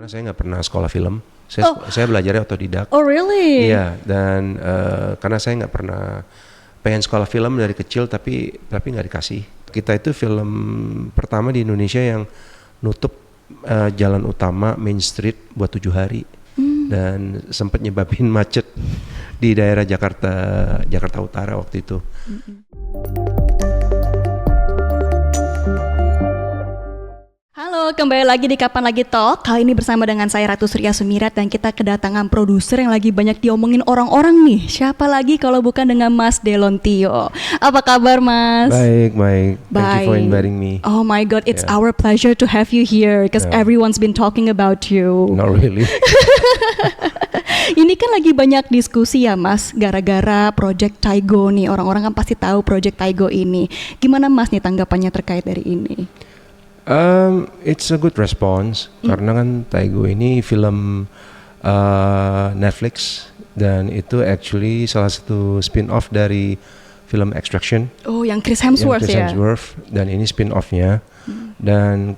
Karena saya nggak pernah sekolah film, saya belajarnya otodidak. Oh really? Iya, dan karena saya nggak pernah pengen sekolah film dari kecil, tapi nggak dikasih. Kita itu film pertama di Indonesia yang nutup jalan utama Main Street buat 7 hari, dan sempat nyebabin macet di daerah Jakarta Utara waktu itu. Halo, kembali lagi di Kapan Lagi Talk. Kali ini bersama dengan saya Ratu Surya Sumirat dan kita kedatangan produser yang lagi banyak diomongin orang-orang nih. Siapa lagi kalau bukan dengan Mas Delon Tio. Apa kabar, Mas? Baik. Thank you for inviting me. Oh my God, it's our pleasure to have you here because everyone's been talking about you. Not really. Ini kan lagi banyak diskusi ya, Mas, gara-gara Project Taigo nih. Orang-orang kan pasti tahu Project Taigo ini. Gimana Mas nih tanggapannya terkait dari ini? It's a good response karena kan Taigo ini film Netflix dan itu actually salah satu spin-off dari film Extraction. Oh, yang Chris Hemsworth ya? Dan ini spin-offnya dan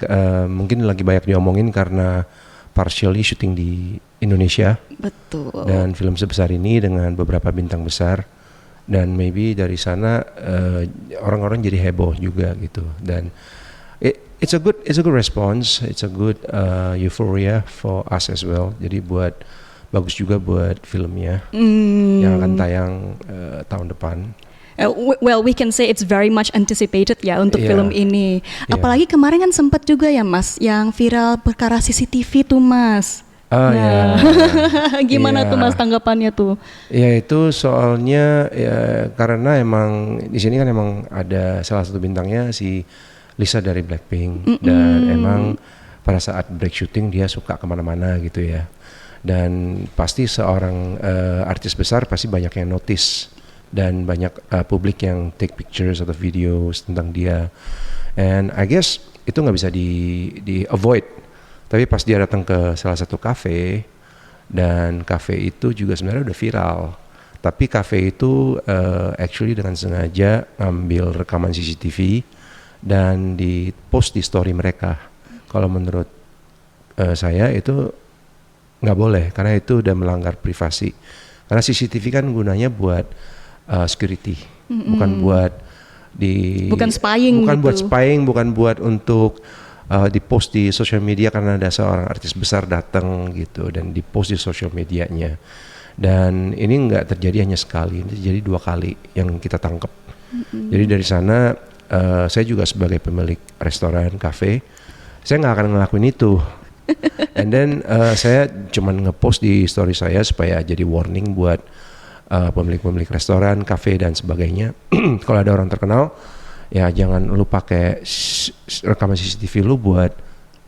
mungkin lagi banyak diomongin karena partially syuting di Indonesia. Betul. Dan film sebesar ini dengan beberapa bintang besar dan maybe dari sana orang-orang jadi heboh juga gitu dan it's a good response, it's a good euphoria for us as well. Jadi bagus juga buat filmnya yang akan tayang tahun depan. Well, we can say it's very much anticipated ya untuk film ini. Apalagi kemarin kan sempat juga ya Mas, yang viral perkara CCTV tuh Mas. Gimana tuh Mas tanggapannya tuh? Ya itu soalnya ya karena emang di sini kan emang ada salah satu bintangnya si Lisa dari Blackpink dan emang pada saat break shooting dia suka kemana-mana gitu ya dan pasti seorang artis besar pasti banyak yang notice dan banyak publik yang take pictures atau videos tentang dia and I guess itu nggak bisa di avoid tapi pas dia datang ke salah satu cafe dan cafe itu juga sebenarnya udah viral tapi cafe itu actually dengan sengaja ngambil rekaman CCTV dan di post di story mereka. Kalau menurut saya itu nggak boleh karena itu udah melanggar privasi. Karena CCTV kan gunanya buat security, bukan buat bukan spying, bukan buat untuk di post di social media karena ada seorang artis besar datang gitu dan di post di social medianya. Dan ini nggak terjadi hanya sekali, ini terjadi 2 kali yang kita tangkap. Jadi dari sana saya juga sebagai pemilik restoran, kafe, saya nggak akan ngelakuin itu. And then saya cuman ngepost di story saya supaya jadi warning buat pemilik-pemilik restoran, kafe dan sebagainya. Kalau ada orang terkenal, ya jangan lu pakai rekaman CCTV lu buat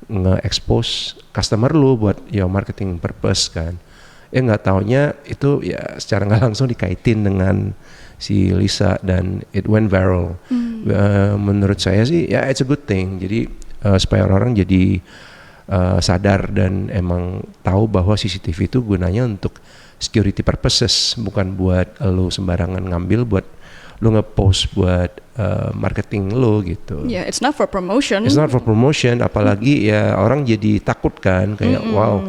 nge-expose customer lu buat ya marketing purpose kan. Nggak taunya itu ya secara nggak langsung dikaitin dengan si Lisa dan it went viral. Menurut saya sih ya it's a good thing. Jadi supaya orang jadi sadar dan emang tahu bahwa CCTV itu gunanya untuk security purposes, bukan buat lu sembarangan ngambil buat lu nge-post buat marketing lu gitu. Yeah, it's not for promotion. It's not for promotion, apalagi ya orang jadi takut kan kayak wow,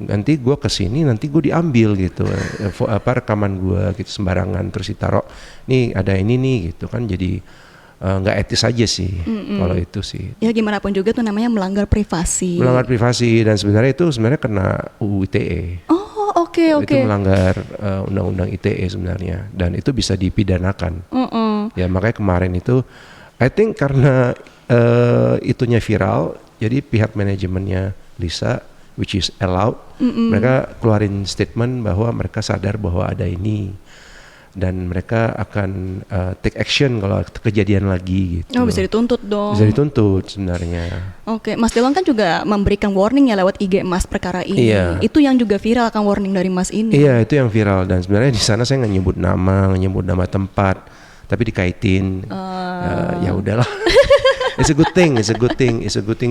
nanti gue kesini nanti gue diambil gitu, rekaman gue gitu sembarangan terus ditaruh, nih ada ini nih gitu kan jadi nggak etis aja sih kalau itu sih. Ya gimana pun juga tuh namanya melanggar privasi. Melanggar privasi dan sebenarnya kena UU ITE. Oh oke. Itu melanggar undang-undang ITE sebenarnya dan itu bisa dipidanakan. Ya makanya kemarin itu, I think karena itunya viral, jadi pihak manajemennya Lisa, which is allowed, mereka keluarin statement bahwa mereka sadar bahwa ada ini. Dan mereka akan take action kalau kejadian lagi gitu. Oh bisa dituntut dong. Bisa dituntut sebenarnya. Oke, Mas Delon kan juga memberikan warning ya lewat IG Mas perkara ini. Iya. Itu yang juga viral kan warning dari Mas ini. Iya itu yang viral dan sebenarnya di sana saya nggak nyebut nama tempat, tapi dikaitin. Ya udahlah. It's a good thing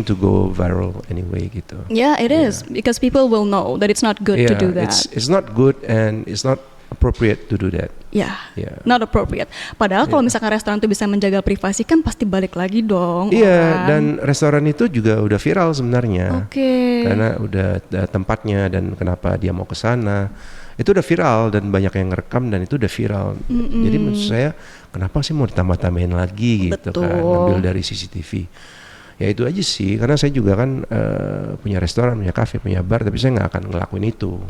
to go viral anyway gitu. Yeah, it is because people will know that it's not good to do that. It's not good and it's not appropriate to do that. Ya, Yeah. not appropriate. Padahal kalau misalkan restoran tuh bisa menjaga privasi kan pasti balik lagi dong. Iya, orang. dan restoran itu juga udah viral sebenarnya. Oke. Karena udah tempatnya dan kenapa dia mau ke sana. Itu udah viral dan banyak yang ngerekam dan itu udah viral. Jadi menurut saya kenapa sih mau ditambah-tambahin lagi gitu kan, Betul. ambil dari CCTV. Ya itu aja sih, karena saya juga kan punya restoran, punya kafe, punya bar, tapi saya nggak akan ngelakuin itu.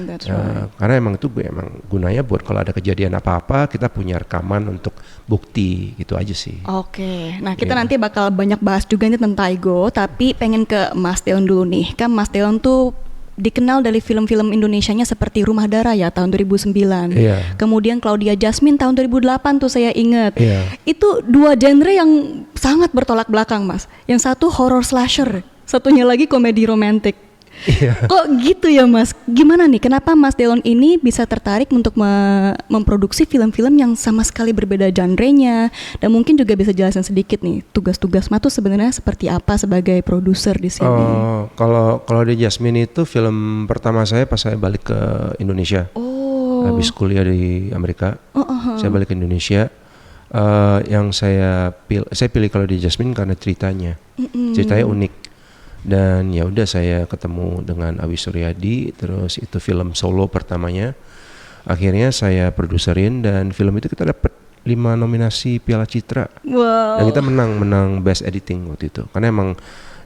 That's right. Karena emang itu emang gunanya buat kalau ada kejadian apa-apa kita punya rekaman untuk bukti, gitu aja sih. Oke, nah kita Iya. nanti bakal banyak bahas juga nih tentang Taigo, tapi pengen ke Mas Deon dulu nih. Kan Mas Deon tuh dikenal dari film-film Indonesianya seperti Rumah Darah ya tahun 2009. Iya. Kemudian Claudia Jasmine tahun 2008 tuh saya ingat. Iya. Itu dua genre yang sangat bertolak belakang, Mas. Yang satu horror slasher, satunya lagi komedi romantik. Iya. Kok gitu ya, Mas? Gimana nih? Kenapa Mas Deon ini bisa tertarik untuk memproduksi film-film yang sama sekali berbeda genrenya? Dan mungkin juga bisa jelasin sedikit nih, tugas-tugas Mas tuh sebenarnya seperti apa sebagai produser di sini? Oh, kalau di Jasmine itu film pertama saya pas saya balik ke Indonesia. Habis kuliah di Amerika, saya balik ke Indonesia. Yang saya pilih kalau di Jasmine karena ceritanya unik. Dan ya udah saya ketemu dengan Awi Suryadi, terus itu film solo pertamanya. Akhirnya saya produserin dan film itu kita dapat 5 nominasi Piala Citra. Wow. Dan kita menang Best Editing waktu itu. Karena emang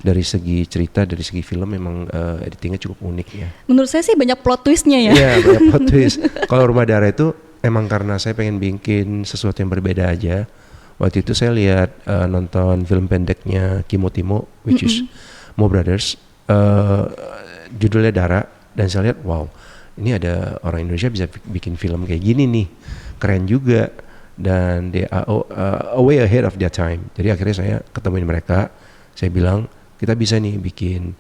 dari segi cerita, dari segi film memang editingnya cukup unik ya. Menurut saya sih banyak plot twistnya ya. Iya, banyak plot twist. Kalau Rumah Darah itu emang karena saya pengen bikin sesuatu yang berbeda aja. Waktu itu saya lihat nonton film pendeknya Kimo Timo, which is Mo Brothers, judulnya Dara, dan saya lihat wow, ini ada orang Indonesia bisa bikin film kayak gini nih, keren juga, dan they are way ahead of their time. Jadi akhirnya saya ketemuin mereka, saya bilang kita bisa nih bikin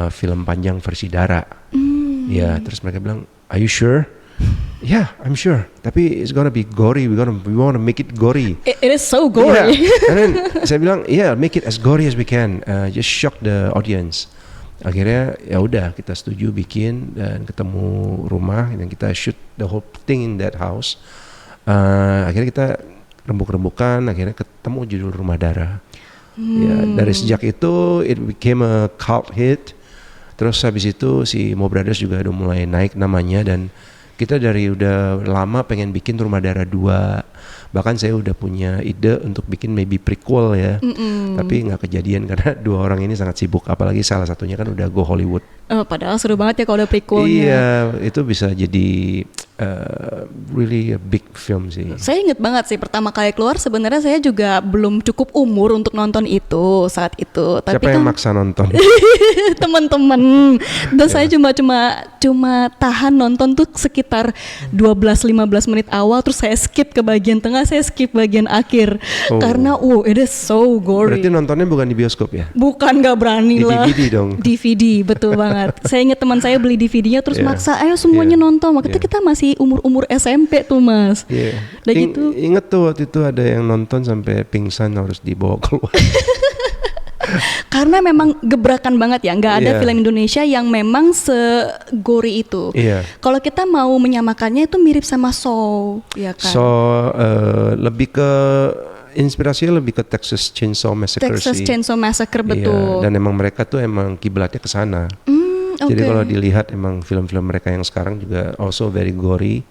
film panjang versi Dara. Ya, terus mereka bilang, are you sure? Yeah, I'm sure. Tapi it's gonna be gory. We wanna make it gory. It is so gory. Yeah. And then saya bilang, yeah, make it as gory as we can. Just shock the audience. Akhirnya ya udah kita setuju bikin dan ketemu rumah dan kita shoot the whole thing in that house. Akhirnya kita rembuk-rembukan. Akhirnya ketemu judul Rumah Darah. Ya, dari sejak itu it became a cult hit. Terus habis itu si Mo Brothers juga udah mulai naik namanya dan kita dari udah lama pengen bikin Rumah Darah 2. Bahkan saya udah punya ide untuk bikin maybe prequel ya. Tapi nggak kejadian karena dua orang ini sangat sibuk. Apalagi salah satunya kan udah go Hollywood. Padahal seru banget ya kalau ada prequelnya. Iya, itu bisa jadi really a big film sih. Saya inget banget sih pertama kali keluar sebenarnya saya juga belum cukup umur untuk nonton itu saat itu. Tapi Siapa yang kan maksa nonton? teman-teman. Dan saya cuma tahan nonton tuh sekitar 12-15 menit awal, terus saya skip ke bagian tengah, saya skip bagian akhir. Karena it is so gory. Berarti nontonnya bukan di bioskop ya? Bukan, nggak berani Di lah. DVD dong. DVD, betul banget. Saya ingat teman saya beli DVD-nya terus maksa, ayo semuanya nonton. Waktu itu kita masih umur-umur SMP tuh, Mas. Iya. Udah gitu. Ingat tuh waktu itu ada yang nonton sampai pingsan harus dibawa keluar. Karena memang gebrakan banget ya, nggak ada Iya. film Indonesia yang memang segori itu. Iya. Kalau kita mau menyamakannya itu mirip sama Saw, ya kan? So lebih ke inspirasinya lebih ke Texas Chainsaw Massacre Texas sih. Chainsaw Massacre, betul. Iya, dan emang mereka tuh emang kiblatnya ke sana. Jadi kalau dilihat emang film-film mereka yang sekarang juga also very gory.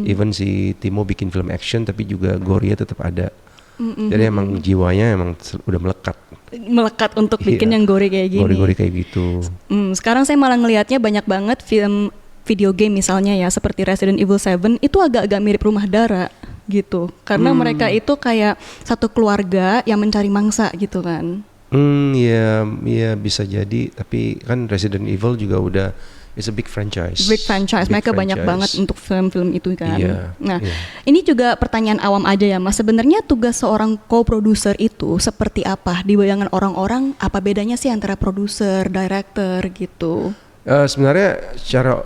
Even si Timo bikin film action tapi juga gory-nya tetap ada. Jadi emang jiwanya emang udah Melekat untuk bikin Iya. yang gory kayak gini. Gory-gory kayak gitu. Sekarang saya malah ngelihatnya banyak banget film video game misalnya ya, seperti Resident Evil 7 itu agak-agak mirip Rumah Darah gitu. Karena mereka itu kayak satu keluarga yang mencari mangsa gitu kan. Ya bisa jadi. Tapi kan Resident Evil juga udah it's a big franchise. Big franchise, mereka banyak banget untuk film-film itu kan. Iya, Nah, iya. ini juga pertanyaan awam aja ya, Mas. Sebenarnya tugas seorang co-producer itu seperti apa? Di bayangan orang-orang, apa bedanya sih antara produser, director gitu? Sebenarnya secara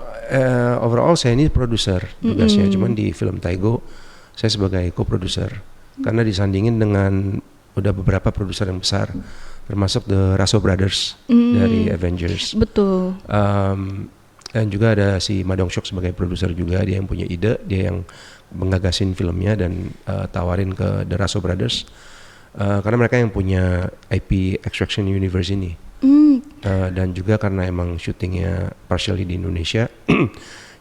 overall saya ini produser tugasnya. Cuman di film Taigo saya sebagai co-producer. Karena disandingin dengan udah beberapa produser yang besar, termasuk The Russo Brothers dari Avengers. Betul. Dan juga ada si Ma Dong-seok sebagai produser juga, dia yang punya ide, dia yang menggagasin filmnya dan tawarin ke The Russo Brothers. Karena mereka yang punya IP Extraction Universe ini. Dan juga karena emang syutingnya partially di Indonesia.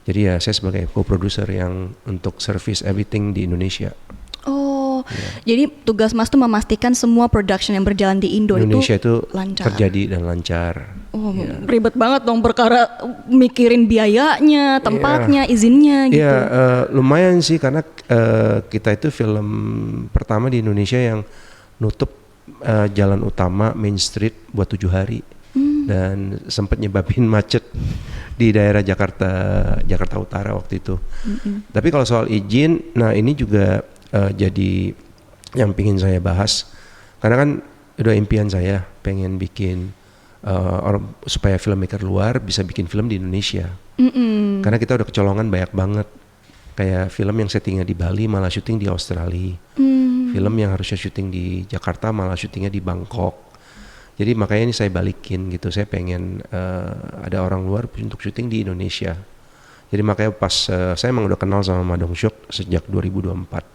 Jadi ya saya sebagai co-producer yang untuk service everything di Indonesia. Oh, jadi tugas Mas tuh memastikan semua production yang berjalan di Indonesia itu lancar. terjadi dan lancar. Oh, ribet banget dong perkara mikirin biayanya, tempatnya, izinnya gitu. Iya, lumayan sih karena kita itu film pertama di Indonesia yang nutup jalan utama Main Street buat 7 hari. Dan sempat nyebabin macet di daerah Jakarta Utara waktu itu. Tapi kalau soal izin, nah ini juga jadi yang pingin saya bahas karena kan udah impian saya pengen bikin supaya filmmaker luar bisa bikin film di Indonesia. Karena kita udah kecolongan banyak banget, kayak film yang settingnya di Bali malah syuting di Australia, film yang harusnya syuting di Jakarta malah syutingnya di Bangkok. Jadi makanya ini saya balikin gitu, saya pengen ada orang luar untuk syuting di Indonesia. Jadi makanya pas saya emang udah kenal sama Ma Dong-seok sejak 2024.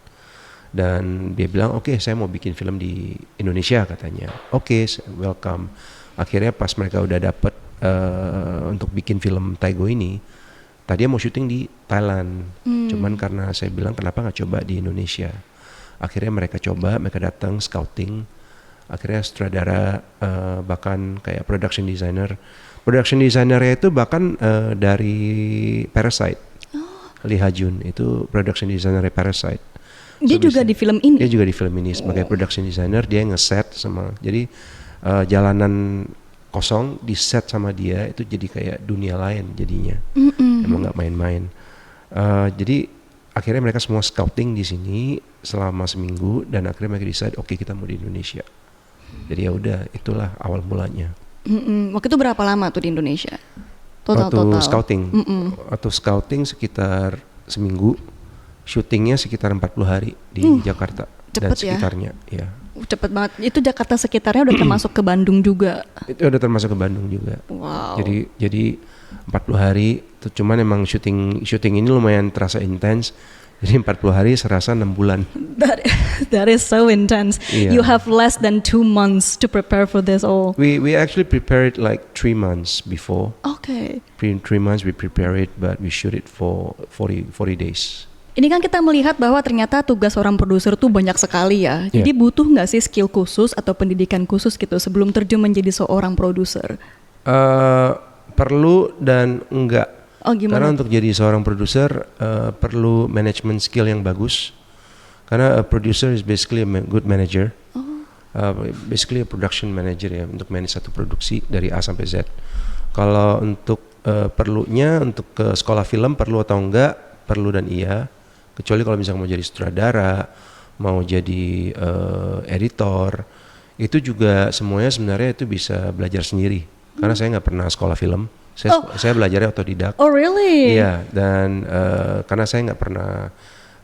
Dan dia bilang oke, saya mau bikin film di Indonesia katanya. Oke, welcome. Akhirnya pas mereka udah dapet untuk bikin film Taigo ini, tadinya mau syuting di Thailand. Cuman karena saya bilang kenapa nggak coba di Indonesia. Akhirnya mereka coba, mereka datang scouting. Akhirnya sutradara bahkan kayak production designernya itu bahkan dari Parasite. Lee Ha-jun itu production designer Parasite. Dia juga di film ini? Dia juga di film ini sebagai production designer, dia nge-set sama, jadi jalanan kosong di set sama dia itu jadi kayak dunia lain jadinya. Emang nggak main-main. Jadi akhirnya mereka semua scouting di sini selama seminggu dan akhirnya mereka decide oke, kita mau di Indonesia. Jadi ya udah, itulah awal mulanya. Waktu itu berapa lama tuh di Indonesia? Total. Waktu scouting sekitar seminggu, syutingnya sekitar 40 hari di Jakarta dan sekitarnya. Ya. Cepet banget. Itu Jakarta sekitarnya udah termasuk ke Bandung juga? Itu udah termasuk ke Bandung juga. Wow. Jadi 40 hari, cuman emang syuting ini lumayan terasa intens. Jadi 40 hari serasa 6 bulan. That is so intense. Yeah. You have less than 2 months to prepare for this all. We actually prepared like 3 months before. Okay. 3 months we prepare it, but we shoot it for 40 days. Ini kan kita melihat bahwa ternyata tugas seorang produser tuh banyak sekali ya. Jadi butuh nggak sih skill khusus atau pendidikan khusus gitu sebelum terjun menjadi seorang produser? Perlu dan enggak. Oh, gimana? Karena untuk jadi seorang produser perlu management skill yang bagus. Karena a producer is basically a good manager. Basically a production manager ya, untuk manage satu produksi dari A sampai Z. Kalau untuk perlunya untuk ke sekolah film perlu atau enggak? Perlu dan iya. Kecuali kalau misalnya mau jadi sutradara, mau jadi editor, itu juga semuanya sebenarnya itu bisa belajar sendiri. Karena saya nggak pernah sekolah film. Saya belajarnya otodidak. Oh really? Iya, dan karena saya nggak pernah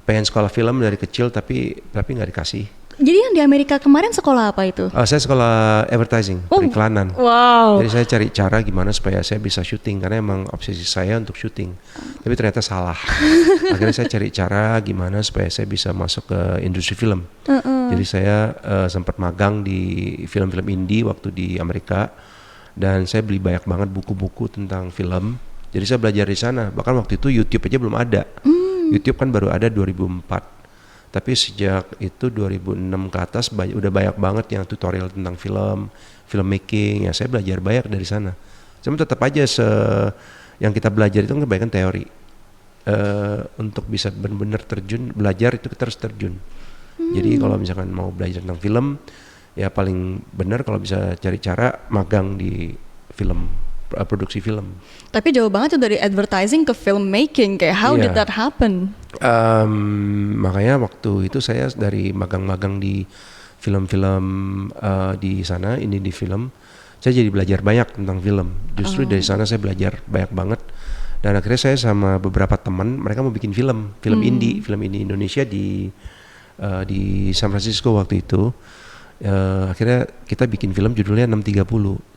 pengen sekolah film dari kecil tapi nggak dikasih. Jadi yang di Amerika kemarin sekolah apa itu? Saya sekolah advertising, periklanan. Wow. Jadi saya cari cara gimana supaya saya bisa syuting karena emang obsesi saya untuk syuting. Tapi ternyata salah. Akhirnya saya cari cara gimana supaya saya bisa masuk ke industri film. Jadi saya sempat magang di film-film indie waktu di Amerika. Dan saya beli banyak banget buku-buku tentang film. Jadi saya belajar di sana. Bahkan waktu itu YouTube aja belum ada. YouTube kan baru ada 2004. Tapi sejak itu 2006 ke atas udah banyak banget yang tutorial tentang filmmaking. Ya saya belajar banyak dari sana. Cuma tetap aja yang kita belajar itu kan kebanyakan teori. Untuk bisa benar-benar belajar itu kita harus terjun. Jadi kalau misalkan mau belajar tentang film, ya paling benar kalau bisa cari cara magang di film, produksi film. Tapi jauh banget tuh dari advertising ke filmmaking, kayak how did that happen? Makanya waktu itu saya dari magang-magang di film-film di sana, ini di film, saya jadi belajar banyak tentang film. Justru dari sana saya belajar banyak banget. Dan akhirnya saya sama beberapa teman, mereka mau bikin film indie Indonesia di San Francisco waktu itu. Akhirnya kita bikin film judulnya 630.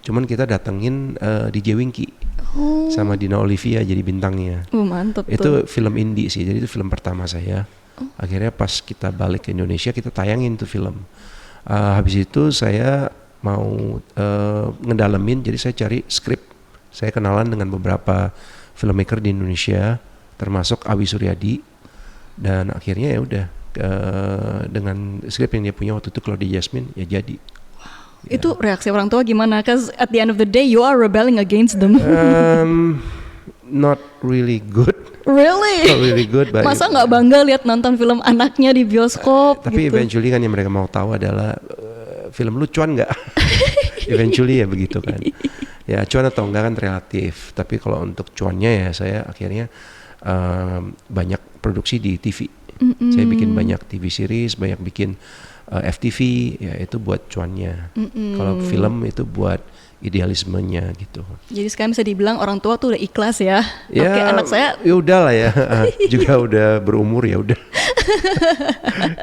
Cuman kita datengin DJ Winky. sama Dina Olivia jadi bintangnya. Mantep Itu tuh. film indie sih, jadi itu film pertama saya. Akhirnya pas kita balik ke Indonesia kita tayangin tuh film. Habis itu saya mau ngedalemin, jadi saya cari skrip. Saya kenalan dengan beberapa filmmaker di Indonesia, termasuk Awi Suryadi, dan akhirnya ya udah dengan skrip yang dia punya waktu itu Claudia Jasmine ya jadi. Itu reaksi orang tua gimana? Cause at the end of the day you are rebelling against them. Not really good. Really? Not really good, but Masa nggak bangga lihat nonton film anaknya di bioskop tapi gitu? eventually kan yang mereka mau tahu adalah film lu cuan nggak? Eventually ya begitu kan. Ya cuan atau enggak kan relatif. Tapi kalau untuk cuannya ya saya akhirnya banyak produksi di TV. Saya bikin banyak TV series, banyak bikin FTV, ya itu buat cuannya. Kalau film itu buat idealismenya gitu. Jadi sekarang bisa dibilang orang tua tuh udah ikhlas ya. Ya, Oke, anak saya ya udah lah ya. Juga udah berumur ya udah.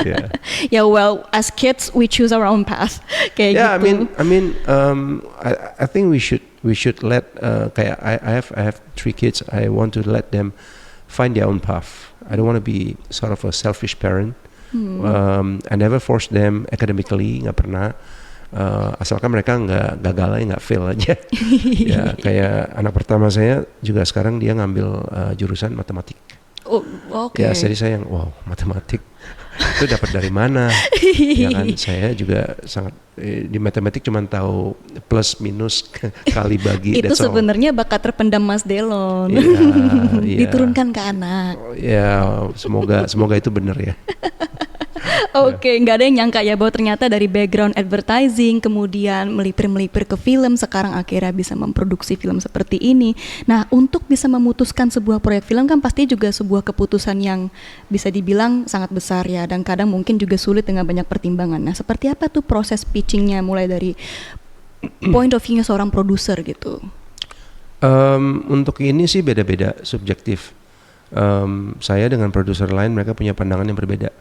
Ya. ya well as kids we choose our own path kayak Yeah, gitu. I think we should let kayak I have 3 kids. I want to let them find their own path. I don't want to be sort of a selfish parent. I never force them academically, nggak pernah. Asalkan mereka nggak gagal aja, nggak fail aja. Ya kayak anak pertama saya juga sekarang dia ngambil jurusan matematik. Oh, oke. Ya jadi saya yang wow matematik itu dapat dari mana? Ya kan saya juga sangat di matematik cuma tahu plus minus kali bagi. Itu that's all. sebenarnya bakat terpendam Mas Delon. Iya, iya. Diturunkan ke anak. Ya semoga itu benar ya. Oke, nggak ada yang nyangka ya bahwa ternyata dari background advertising kemudian melipir-melipir ke film, sekarang akhirnya bisa memproduksi film seperti ini. Nah, untuk bisa memutuskan sebuah proyek film kan pasti juga sebuah keputusan yang bisa dibilang sangat besar ya, dan kadang mungkin juga sulit dengan banyak pertimbangan. Nah, seperti apa tuh proses pitchingnya mulai dari point of view-nya seorang produser gitu? Untuk ini sih beda-beda, subjektif. Saya dengan produser lain mereka punya pandangan yang berbeda.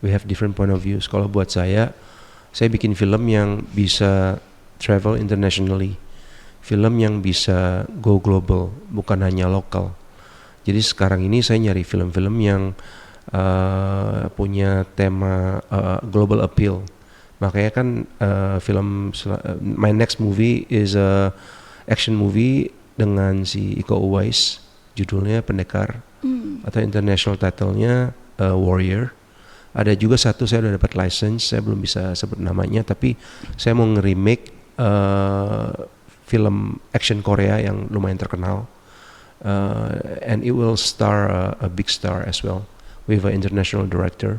We have different point of views. Kalau buat saya bikin film yang bisa travel internationally, film yang bisa go global, bukan hanya lokal. Jadi sekarang ini saya nyari film-film yang punya tema global appeal. Makanya kan my next movie is a action movie dengan si Iko Uwais, judulnya Pendekar, atau international title-nya Warrior. Ada juga satu saya udah dapat license, saya belum bisa sebut namanya, tapi saya mau nge-remake film action Korea yang lumayan terkenal, and it will star a big star as well with an international director.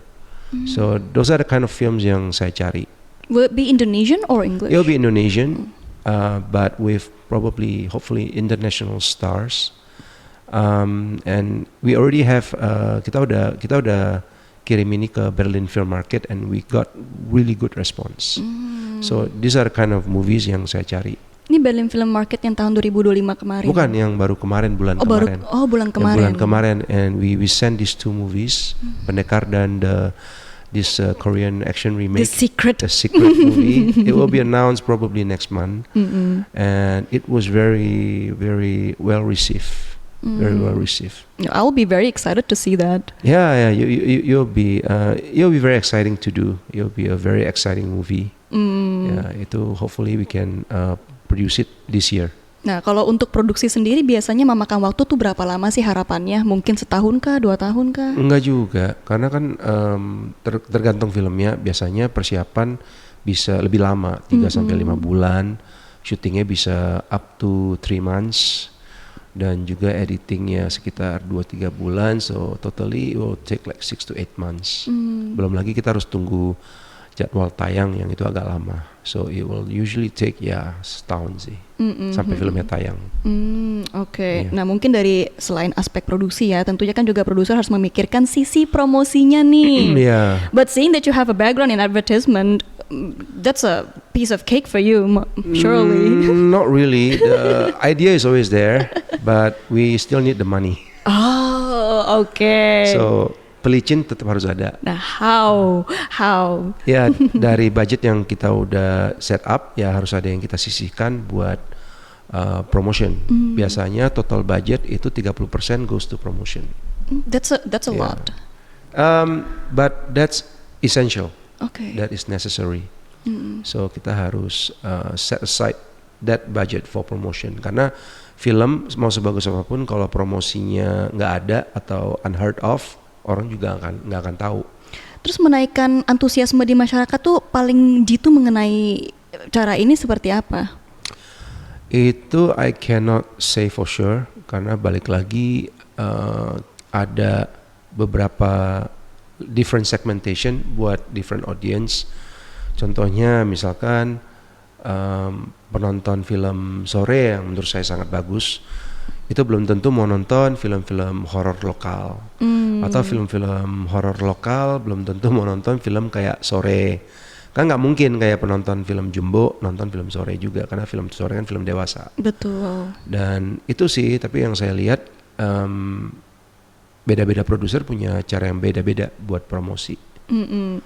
So those are the kind of films yang saya cari. Will it be Indonesian or English? It'll be Indonesian, but with probably hopefully international stars. And we already have kita udah kirim ini ke Berlin Film Market and we got really good response. So these are the kind of movies yang saya cari. Ini Berlin Film Market yang tahun 2025 kemarin. Bukan yang baru kemarin bulan kemarin. Bulan Yang kemarin. bulan kemarin, and we send these 2 movies, Pendekar dan this Korean action remake, The Secret. movie. It will be announced probably next month, and it was very very well received. Very well received. I'll be very excited to see that. Yeah, you'll be very exciting to do. It'll be a very exciting movie. Yeah, itu hopefully we can produce it this year. Nah, kalau untuk produksi sendiri biasanya memakan waktu tuh berapa lama sih harapannya? Mungkin setahun kah, 2 tahun kah? Enggak juga, karena kan tergantung filmnya. Biasanya persiapan bisa lebih lama, 3 sampai 5 bulan. Syutingnya bisa up to 3 months. Dan juga editingnya sekitar 2-3 bulan, so totally it will take like 6 to 8 months. Belum lagi kita harus tunggu jadwal tayang yang itu agak lama, so it will usually take setahun sih sampai filmnya tayang. Oke. Iya. Nah, mungkin dari selain aspek produksi ya, tentunya kan juga produser harus memikirkan sisi promosinya nih. Yeah. But seeing that you have a background in advertisement, that's a piece of cake for you, surely. Not really. The idea is always there, but we still need the money. Oh, oke. So pelicin tetap harus ada. Nah, how? Ya dari budget yang kita udah set up, ya harus ada yang kita sisihkan buat promotion. Biasanya total budget itu 30% goes to promotion. That's a Yeah. lot. But that's essential. Okay. That is necessary. So kita harus set aside that budget for promotion, karena film mau sebagus apapun kalau promosinya nggak ada atau unheard of, orang juga nggak akan tahu. Terus menaikkan antusiasme di masyarakat tuh paling jitu mengenai cara ini seperti apa? Itu I cannot say for sure, karena balik lagi ada beberapa different segmentation buat different audience. Contohnya misalkan penonton film sore yang menurut saya sangat bagus, itu belum tentu mau nonton film-film horor lokal. Atau film-film horor lokal belum tentu mau nonton film kayak sore. Kan nggak mungkin kayak penonton film Jumbo nonton film sore juga, karena film sore kan film dewasa. Betul. Dan itu sih, tapi yang saya lihat beda-beda produser punya cara yang beda-beda buat promosi.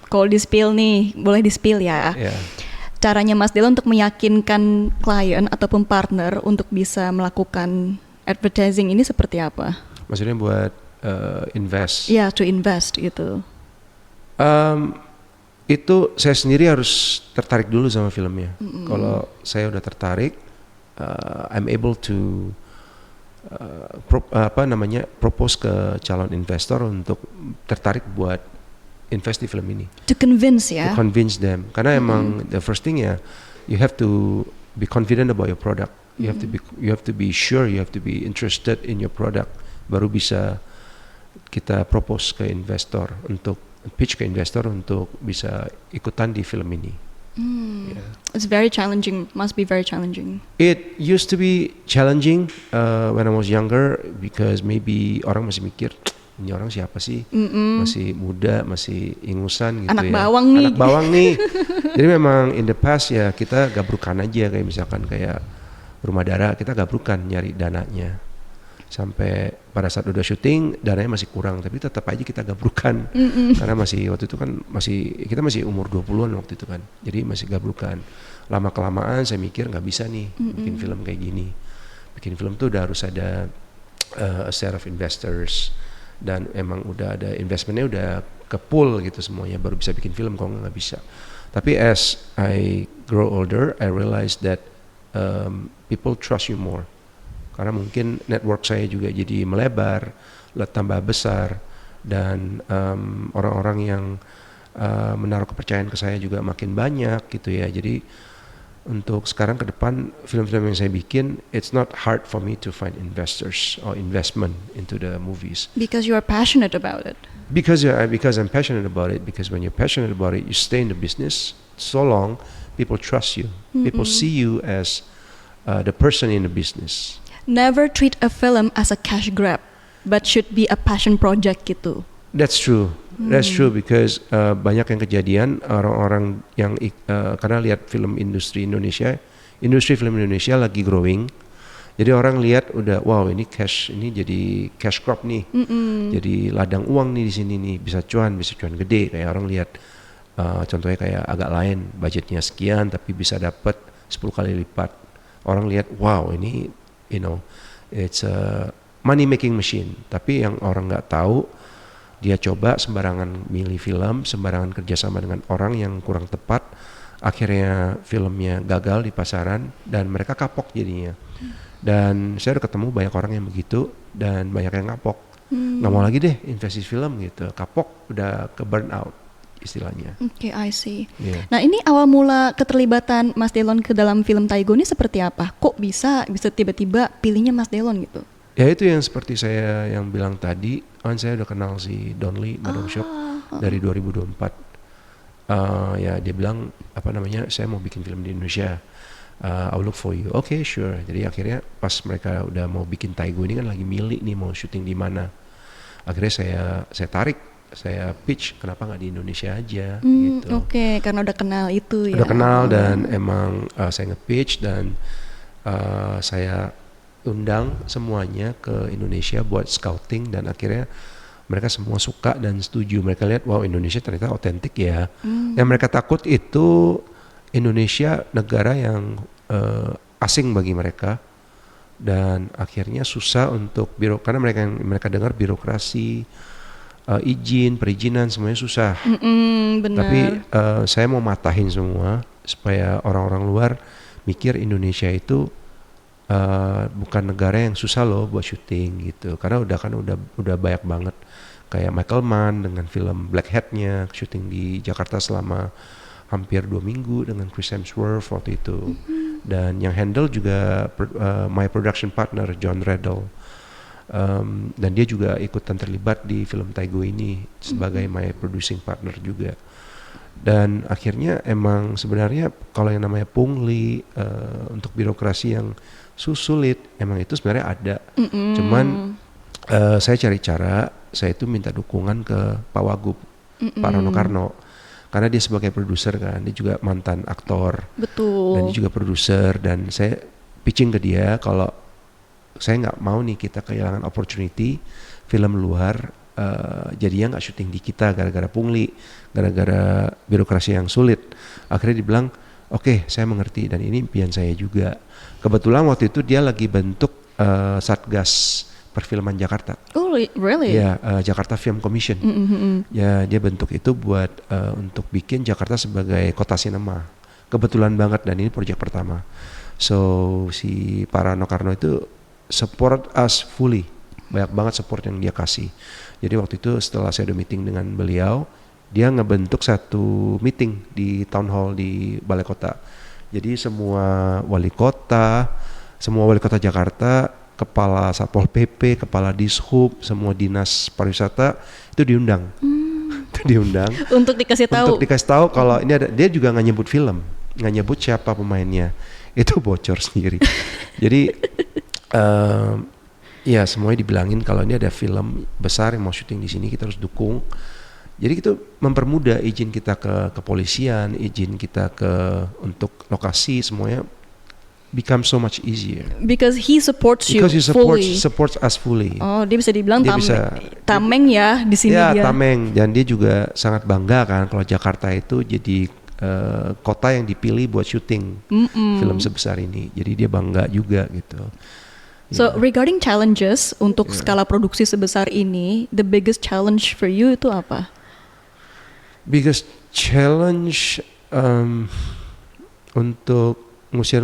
Kalau di-spill nih, boleh di-spill ya. Yeah. Caranya Mas Delon untuk meyakinkan klien ataupun partner untuk bisa melakukan advertising ini seperti apa? Maksudnya buat invest? Ya, to invest gitu. Itu saya sendiri harus tertarik dulu sama filmnya. Kalau saya udah tertarik, I'm able to propose ke calon investor untuk tertarik buat invest di film ini. To convince ya. To convince them. Karena emang the first thing ya, you have to be confident about your product. You have to be sure, you have to be interested in your product. Baru bisa kita propose ke investor untuk pitch ke investor untuk bisa ikutan di film ini. Yeah. It's very challenging, must be very challenging. It used to be challenging when I was younger, because maybe orang masih mikir, ini orang siapa sih? Masih muda, masih ingusan gitu. Anak ya. bawang nih. Anak bawang nih. Jadi memang in the past ya kita gabrukan aja, kayak misalkan kayak Rumah Dara, kita gabrukan nyari dananya. Sampai pada saat udah syuting dananya masih kurang, tapi tetap aja kita gabrukan. Karena masih waktu itu kan kita masih umur 20-an waktu itu kan. Jadi masih gabrukan. Lama kelamaan saya mikir nggak bisa nih bikin film kayak gini. Bikin film tuh udah harus ada a set of investors, dan emang udah ada investmentnya udah ke pool gitu semuanya, baru bisa bikin film, kalau nggak bisa. Tapi as I grow older, I realize that people trust you more. Karena mungkin network saya juga jadi melebar, tambah besar, dan orang-orang yang menaruh kepercayaan ke saya juga makin banyak gitu ya. Jadi untuk sekarang ke depan film-film yang saya bikin, it's not hard for me to find investors or investment into the movies. Because you are passionate about it. Because I'm passionate about it. Because when you're passionate about it, you stay in the business so long, people trust you. People see you as the person in the business. Never treat a film as a cash grab, but should be a passion project gitu. That's true. That's true, because banyak yang kejadian orang-orang yang karena lihat industri film Indonesia lagi growing. Jadi orang lihat udah, wow ini jadi cash crop nih. Jadi ladang uang nih di sini nih, bisa cuan gede. Kayak orang lihat contohnya kayak Agak Lain, budgetnya sekian tapi bisa dapat 10 kali lipat. Orang lihat, wow ini it's a money making machine. Tapi yang orang nggak tahu, dia coba sembarangan milih film, sembarangan kerjasama dengan orang yang kurang tepat, akhirnya filmnya gagal di pasaran dan mereka kapok jadinya. Dan saya udah ketemu banyak orang yang begitu, dan banyak yang kapok, nggak mau lagi deh investasi film gitu, kapok, udah ke burn out istilahnya. Oke, I see. Yeah. Nah, ini awal mula keterlibatan Mas Delon ke dalam film Taigo ini seperti apa? Kok bisa tiba-tiba pilihnya Mas Delon gitu? Ya itu yang seperti saya yang bilang tadi, kan saya udah kenal si Donly Madongsyok dari 2024. Ya dia bilang saya mau bikin film di Indonesia. I'll look for you. Okay, sure. Jadi akhirnya pas mereka udah mau bikin Taigo ini kan lagi milih nih mau syuting di mana. Akhirnya saya tarik. Saya pitch, kenapa nggak di Indonesia aja gitu. Oke, karena udah kenal itu ya. Udah kenal dan emang saya nge-pitch, dan saya undang semuanya ke Indonesia buat scouting, dan akhirnya mereka semua suka dan setuju. Mereka lihat, wow Indonesia ternyata otentik ya. Yang mereka takut itu Indonesia negara yang asing bagi mereka, dan akhirnya susah untuk karena mereka dengar birokrasi, izin, perizinan semuanya susah. Benar. Tapi saya mau matahin semua supaya orang-orang luar mikir Indonesia itu bukan negara yang susah loh buat syuting gitu. Karena udah banyak banget kayak Michael Mann dengan film Black Hat-nya syuting di Jakarta selama hampir 2 minggu dengan Chris Hemsworth waktu itu. Dan yang handle juga my production partner John Riddle. Dan dia juga ikutan terlibat di film Taigo ini sebagai my producing partner juga. Dan akhirnya emang sebenarnya kalau yang namanya pungli untuk birokrasi yang sulit emang itu sebenarnya ada. Cuman saya cari cara, saya itu minta dukungan ke Pak Wagub, Pak Rano Karno. Karena dia sebagai produser kan, dia juga mantan aktor. Betul. Dan dia juga produser, dan saya pitching ke dia kalau saya nggak mau nih kita kehilangan opportunity film luar jadinya nggak syuting di kita gara-gara pungli, gara-gara birokrasi yang sulit. Akhirnya dia bilang, oke, saya mengerti dan ini impian saya juga. Kebetulan waktu itu dia lagi bentuk Satgas Perfilman Jakarta. Oh really? Ya, Jakarta Film Commission. Ya, dia bentuk itu buat untuk bikin Jakarta sebagai kota sinema. Kebetulan banget dan ini proyek pertama. So si Pak Rano Karno itu support us fully. Banyak banget support yang dia kasih. Jadi waktu itu setelah saya ada meeting dengan beliau, dia ngebentuk satu meeting di town hall di Balai Kota. Jadi semua wali kota Jakarta, kepala Satpol PP, kepala Dishub, semua dinas pariwisata itu diundang. Itu diundang. Untuk dikasih tahu. Untuk dikasih tahu kalau ini ada, dia juga nggak nyebut film, nggak nyebut siapa pemainnya. Itu bocor sendiri. Jadi ya semuanya dibilangin kalau ini ada film besar yang mau syuting di sini kita harus dukung. Jadi itu mempermudah izin kita ke kepolisian, izin kita untuk lokasi, semuanya become so much easier. Because he supports you Because he fully. supports us fully. Oh, dia bisa dibilang Dia tameng ya di sini ya, dia. tameng, dan dia juga sangat bangga kan kalau Jakarta itu jadi kota yang dipilih buat syuting film sebesar ini. Jadi dia bangga juga gitu. So regarding challenges untuk skala produksi sebesar ini, the biggest challenge for you itu apa? Biggest challenge untuk ngusir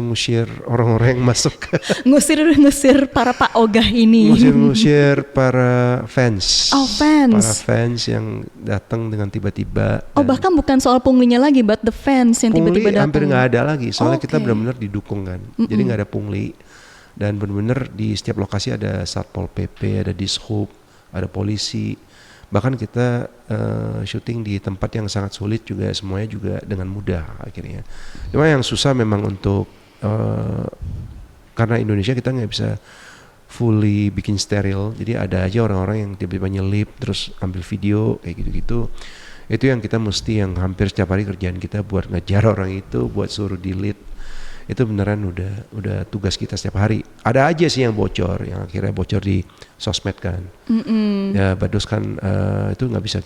orang-orang yang masuk. Ngusir para Pak Ogah ini. Ngusir para fans. Oh, fans. Para fans yang datang dengan tiba-tiba. Oh, bahkan bukan soal punglinya lagi, but the fans yang tiba-tiba datang. Pungli hampir nggak ada lagi, soalnya kita Okay. benar-benar didukung kan. Jadi nggak ada pungli. Dan benar-benar di setiap lokasi ada Satpol PP, ada Dishub, ada polisi. Bahkan kita syuting di tempat yang sangat sulit juga, semuanya juga dengan mudah akhirnya. Cuma yang susah memang untuk karena Indonesia kita nggak bisa fully bikin steril, jadi ada aja orang-orang yang tiba-tiba nyelip terus ambil video kayak gitu-gitu. Itu yang kita mesti, yang hampir setiap hari kerjaan kita buat ngejar orang itu, buat suruh delete. Itu beneran udah tugas kita setiap hari. Ada aja sih yang bocor, yang akhirnya bocor di sosmed kan. Ya, but those kan itu nggak bisa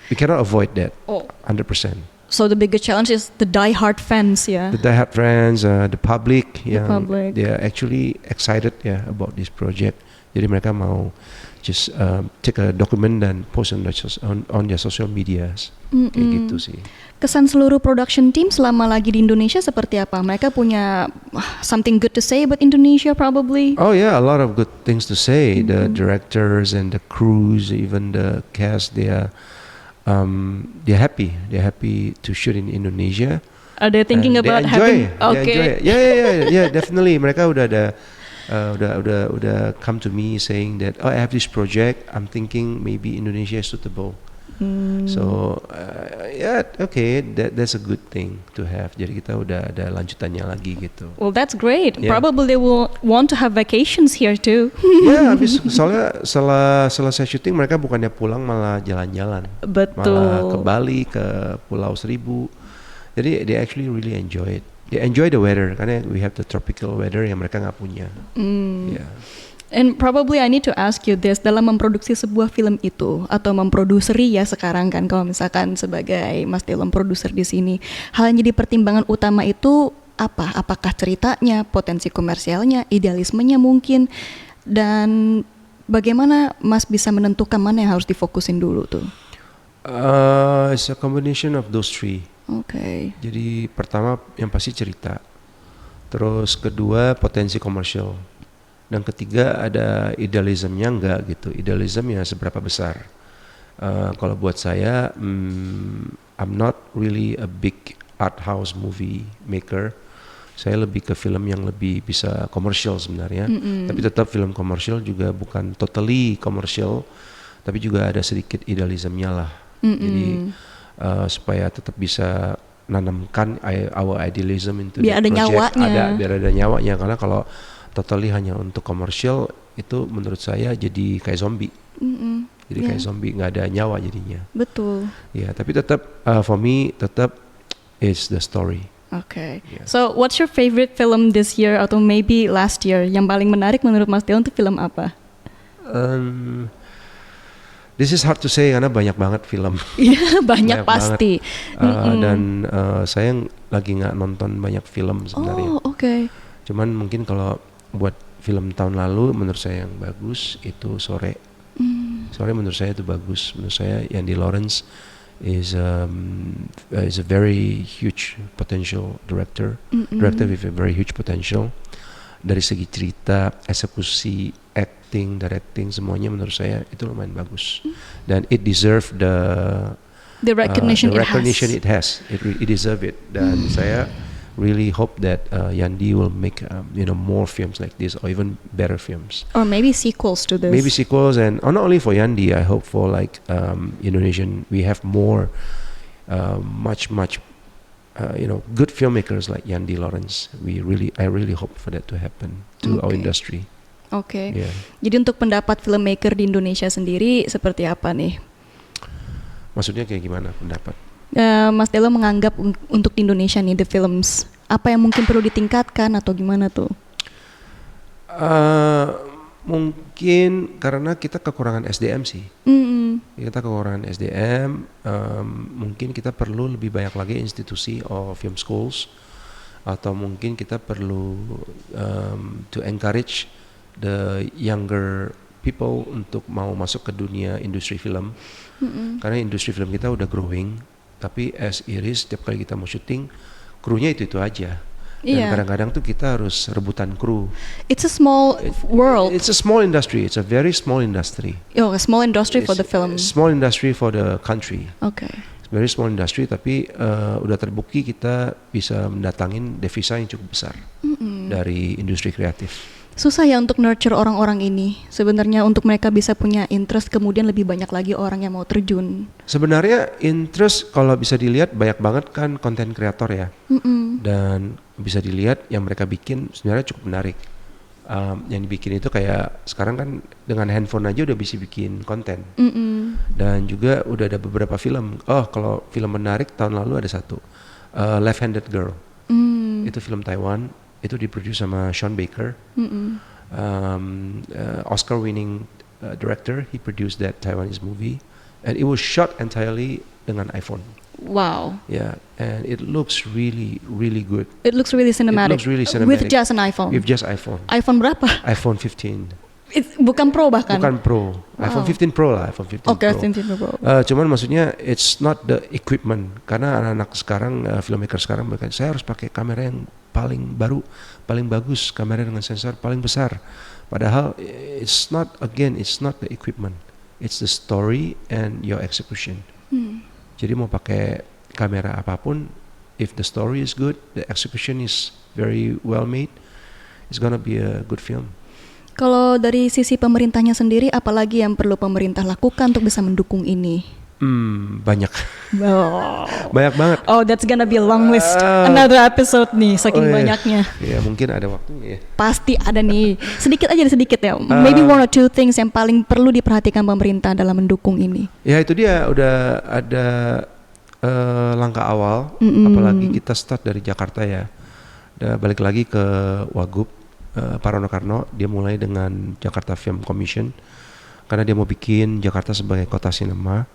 we cannot avoid that. 100%. So the biggest challenge is the die-hard fans ya. The diehard friends, the public, public. they are actually excited about this project. Jadi mereka mau just take a document dan post on their social medias. Kayak gitu sih. Kesan seluruh production team selama lagi di Indonesia seperti apa? Mereka punya something good to say about Indonesia probably? Oh yeah, a lot of good things to say. The directors and the crews, even the cast, they're happy. They're happy to shoot in Indonesia. Are they thinking And about they enjoy. having? Okay. They enjoy. Yeah, definitely. Mereka udah come to me saying that, oh, I have this project. I'm thinking maybe Indonesia is suitable. So okay, that's a good thing to have. Jadi kita udah ada lanjutannya lagi gitu. Well, that's great. Yeah. Probably they will want to have vacations here too. Ya, habis soalnya setelah selesai syuting mereka bukannya pulang malah jalan-jalan. Betul. Malah ke Bali, ke Pulau Seribu. Jadi they actually really enjoy it. They enjoy the weather karena we have the tropical weather yang mereka nggak punya. Yeah. And probably I need to ask you this, dalam memproduksi sebuah film itu atau memproduseri ya sekarang kan, kalau misalkan sebagai Mas Delon produser di sini, hal yang jadi pertimbangan utama itu apa? Apakah ceritanya, potensi komersialnya, idealismenya mungkin, dan bagaimana Mas bisa menentukan mana yang harus difokusin dulu tuh? It's a combination of those three. Oke. Jadi pertama yang pasti cerita, terus kedua potensi komersial, dan ketiga ada idealismenya enggak gitu. Idealismnya seberapa besar? Kalau buat saya, I'm not really a big art house movie maker. Saya lebih ke film yang lebih bisa komersial sebenarnya. Tapi tetap film komersial juga bukan totally komersial, tapi juga ada sedikit idealismenya lah. Jadi supaya tetap bisa nanamkan our idealism into biar the ada project, nyawanya. biar ada nyawanya. Karena kalau totally hanya untuk komersial itu menurut saya jadi kayak zombie. Jadi kayak zombie, nggak ada nyawa jadinya. Betul. Ya, tapi tetap for me tetap is the story. Okay. Yeah. So, what's your favorite film this year atau maybe last year? Yang paling menarik menurut Mas Delon itu film apa? This is hard to say karena banyak banget film. Iya, banyak pasti. Dan saya lagi nggak nonton banyak film sebenarnya. Oh, oke. Cuman mungkin kalau buat film tahun lalu menurut saya yang bagus itu Sore. Sore menurut saya itu bagus. Menurut saya Yandi Lawrence is a very huge potential director with a very huge potential. Dari segi cerita, eksekusi, acting, directing, semuanya menurut saya itu lumayan bagus. Dan it deserve the recognition, it has. It deserve it. Dan saya really hope that Yandi will make more films like this or even better films. Or maybe sequels to this. Maybe sequels, and not only for Yandi, I hope for like Indonesian, we have more much good filmmakers like Yandi Lawrence. I really hope for that to happen to our industry. Oke. Yeah. Jadi untuk pendapat filmmaker di Indonesia sendiri seperti apa nih? Maksudnya kayak gimana pendapat? Mas Delo menganggap untuk di Indonesia nih the films apa yang mungkin perlu ditingkatkan atau gimana tuh? Mungkin karena kita kekurangan SDM sih. Kita kekurangan SDM. Mungkin kita perlu lebih banyak lagi institusi or film schools, atau mungkin kita perlu to encourage the younger people untuk mau masuk ke dunia industri film. Karena industri film kita udah growing. Tapi as Iris, setiap kali kita mau syuting, krunya itu aja. Dan kadang-kadang tuh kita harus rebutan kru. It's a small world. It's a small industry. It's a very small industry. Oh, a small industry for the film. Small industry for the country. Okay. Very small industry, tapi udah terbukti kita bisa mendatangin devisa yang cukup besar dari industri kreatif. Susah ya untuk nurture orang-orang ini. Sebenarnya untuk mereka bisa punya interest, kemudian lebih banyak lagi orang yang mau terjun. Sebenarnya interest kalau bisa dilihat banyak banget kan konten kreator ya. Dan bisa dilihat yang mereka bikin sebenarnya cukup menarik. Yang dibikin itu kayak sekarang kan dengan handphone aja udah bisa bikin konten. Dan juga udah ada beberapa film. Oh, kalau film menarik tahun lalu ada satu, Left-Handed Girl. Itu film Taiwan. Itu diproduce sama Sean Baker, Oscar-winning director. He produced that Taiwanese movie, and it was shot entirely dengan iPhone. Wow. Yeah, and it looks really, really good. It looks really cinematic. It looks really cinematic. With just an iPhone. With just iPhone. iPhone berapa? iPhone 15. Bukan Pro bahkan. Bukan Pro. Wow. iPhone 15 Pro lah. iPhone 15 Okay, Pro. 15 Pro. Cuman maksudnya it's not the equipment. Karena anak-anak sekarang, filmmaker sekarang mereka, saya harus pakai kamera yang paling baru, paling bagus, kamera dengan sensor paling besar. Padahal it's not the equipment. It's the story and your execution. Jadi mau pakai kamera apapun, if the story is good, the execution is very well made, it's gonna be a good film. Kalau dari sisi pemerintahnya sendiri, apalagi yang perlu pemerintah lakukan untuk bisa mendukung ini? Banyak. Oh. Banyak banget. Oh, that's gonna be a long list. Another episode nih, saking banyaknya. Ya mungkin ada waktunya ya. Pasti ada nih. Sedikit ya. Maybe one or two things yang paling perlu diperhatikan pemerintah dalam mendukung ini. Ya itu dia, udah ada langkah awal. Apalagi kita start dari Jakarta ya. Udah balik lagi ke Wagub, Pak Rano Karno. Dia mulai dengan Jakarta Film Commission. Karena dia mau bikin Jakarta sebagai kota sinema.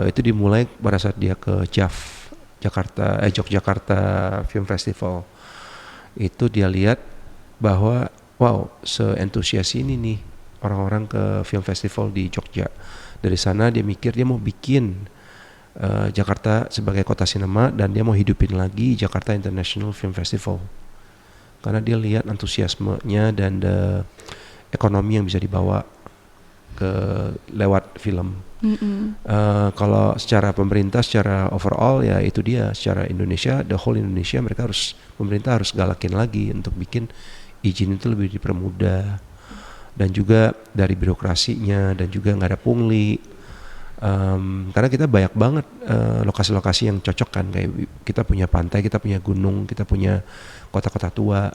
Itu dimulai pada saat dia ke JAF, Yogyakarta Film Festival. Itu dia lihat bahwa wow, seentusias ini nih orang-orang ke film festival di Jogja. Dari sana dia mikir dia mau bikin Jakarta sebagai kota sinema dan dia mau hidupin lagi Jakarta International Film Festival. Karena dia lihat antusiasmenya dan ekonomi yang bisa dibawa ke lewat film. Kalau secara pemerintah, secara overall ya itu dia. Secara Indonesia, the whole Indonesia pemerintah harus galakin lagi untuk bikin izin itu lebih dipermudah. Dan juga dari birokrasinya dan juga nggak ada pungli. Karena kita banyak banget lokasi-lokasi yang cocok kan, kayak kita punya pantai, kita punya gunung, kita punya kota-kota tua,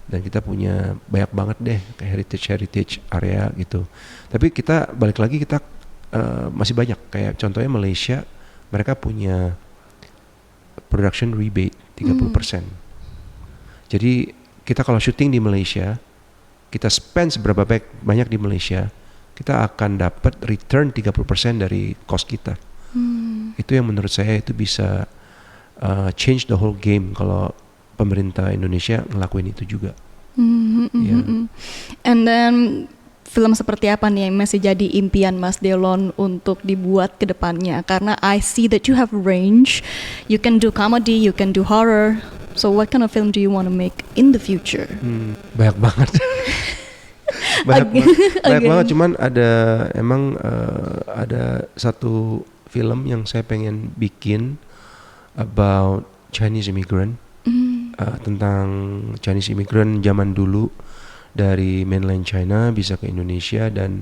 dan kita punya banyak banget deh kayak heritage area gitu. Tapi kita balik lagi kita masih banyak, kayak contohnya Malaysia, mereka punya production rebate 30%. Jadi kita kalau syuting di Malaysia, kita spend seberapa banyak di Malaysia, kita akan dapat return 30% dari cost kita. Itu yang menurut saya itu bisa change the whole game kalau pemerintah Indonesia ngelakuin itu juga. And then film seperti apa nih yang masih jadi impian Mas Delon untuk dibuat ke depannya? Karena I see that you have range, you can do comedy, you can do horror. So what kind of film do you want to make in the future? Banyak banget. banyak banget. Cuman ada satu film yang saya pengen bikin about Chinese immigrant, tentang Chinese immigrant zaman dulu dari mainland China bisa ke Indonesia dan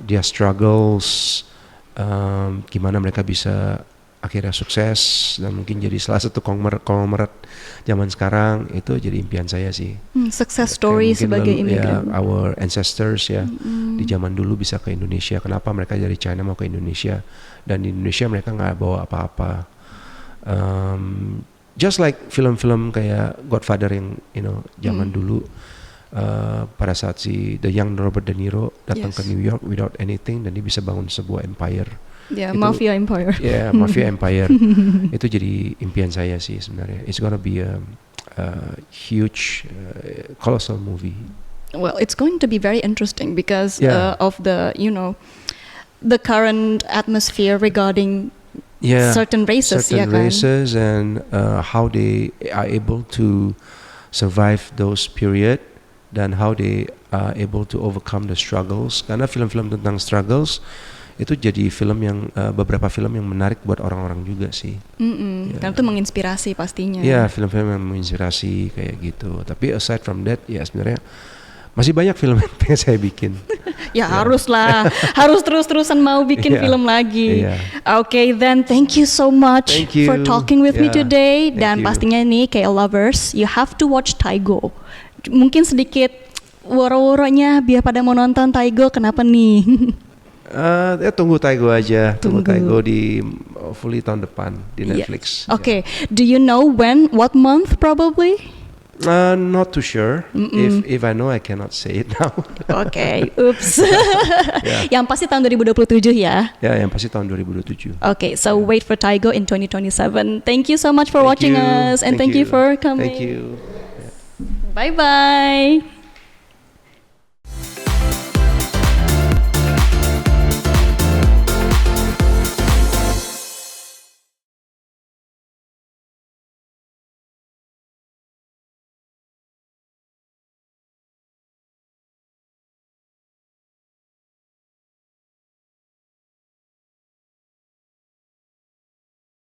dia struggles, gimana mereka bisa akhirnya sukses dan mungkin jadi salah satu konglomerat zaman sekarang. Itu jadi impian saya sih. Success story sebagai imigran. Ya, our ancestors ya di zaman dulu bisa ke Indonesia. Kenapa mereka dari China mau ke Indonesia dan di Indonesia mereka nggak bawa apa-apa. Just like film-film kayak Godfather yang zaman dulu. Pada saat the young Robert De Niro datang ke New York without anything dan dia bisa bangun sebuah empire. Mafia empire. Mafia empire. Itu jadi impian saya sih sebenarnya. It's gonna be a huge, colossal movie. Well, it's going to be very interesting because of the the current atmosphere regarding certain races, races and how they are able to survive those period dan how they are able to overcome the struggles. Karena film-film tentang struggles itu jadi film yang beberapa film yang menarik buat orang-orang juga sih. Karena itu menginspirasi pastinya. Film-film yang menginspirasi kayak gitu. Tapi aside from that, sebenarnya masih banyak film yang pengen saya bikin. Harus lah, harus terus-terusan mau bikin film lagi. Okay, then thank you so much for talking with me today. Dan pastinya nih kayak lovers, you have to watch Taigo. Mungkin sedikit woro-woronya biar pada mau nonton Taigo, kenapa nih? Tunggu Taigo aja. Tunggu Taigo di fully tahun depan di Netflix. Okay. Do you know what month probably? Not too sure. If I know, I cannot say it now. Okay, oops. Yang pasti tahun 2027 ya? Yang pasti tahun 2027. Okay, so wait for Taigo in 2027. Thank you so much for watching us and thank you for coming. Thank you. Bye-bye.